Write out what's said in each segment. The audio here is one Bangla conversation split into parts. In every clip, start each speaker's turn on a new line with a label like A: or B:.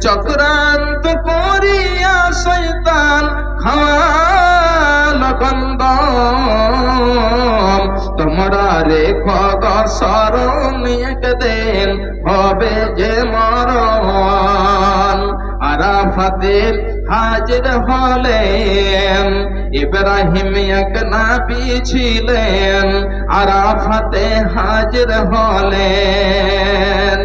A: চক্রান্ত করিয়া শয়তান খাওয়ালো গন্ধম। তোমরা রেখো গো স্মরণ একদিন হবে যে মরণ। আরাফাতে হাজির হলেন ইব্রাহিম এক নবী ছিলেন, আরাফাতে হাজির হলেন।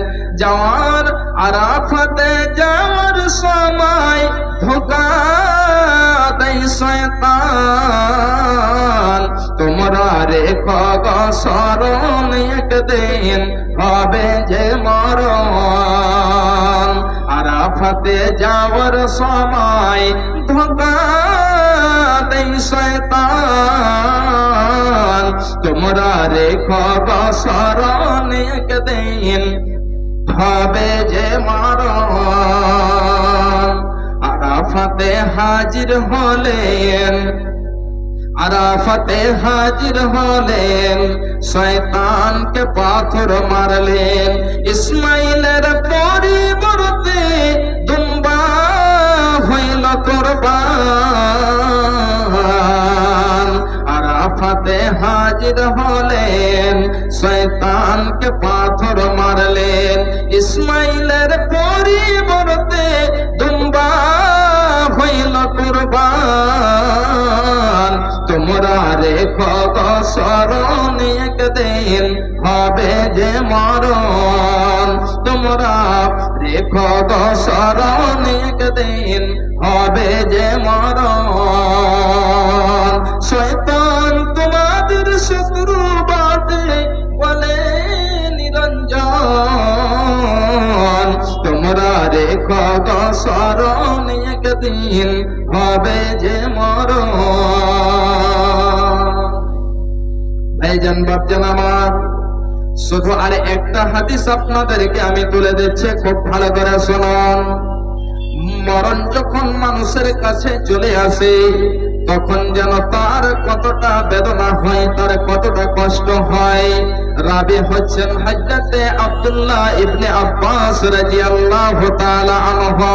A: আরাফাতে যাওয়ার সময় ধোঁকা দেয় শয়তান। তোমরা রেখো গো স্মরণ একদিন হবে যে মরণ। আরাফাতে যাওয়ার সময় ধোঁকা দেয় শয়তান। তোমরা রেখো গো স্মরণ একদিন হবে যে মরণ। আরাফাতে হাজির হলেন, আরাফাতে হাজির হলেন, শয়তানকে পাথর মারলেন। ইসমাইলের পরিবর্তে দুম্বা হইল কুরবান। আরাফাতে হাজির হলেন, শয়তানকে পাথর মারলেন। ইসমাইলের পরিবর্তে দুম্বা হইল কুরবান। তোমরা রেখো গো স্মরণ একদিন হবে যে মরণ। তোমরা রেখো গো স্মরণ একদিন হবে যে মরণ। শয়তান তোমাদের শত্রু বাদে বলে নিরঞ্জন। তোমরা রেখো গো স্মরণ একদিন হবে যে মরণ। ভাইজান বাপজান আমার, শুধু আর একটা হাদিস আপনাদেরকে আমি তুলে দিচ্ছি, খুব ভালো করে শুনুন। মরণ যখন মানুষের কাছে চলে আসে তখন যেন তার কতটা বেদনা হয়, তার কতটা কষ্ট হয়। রাবি হচ্ছেন হযরতে আব্দুল্লাহ ইবনে আব্বাস রাদিয়াল্লাহু তাআলা আনহু।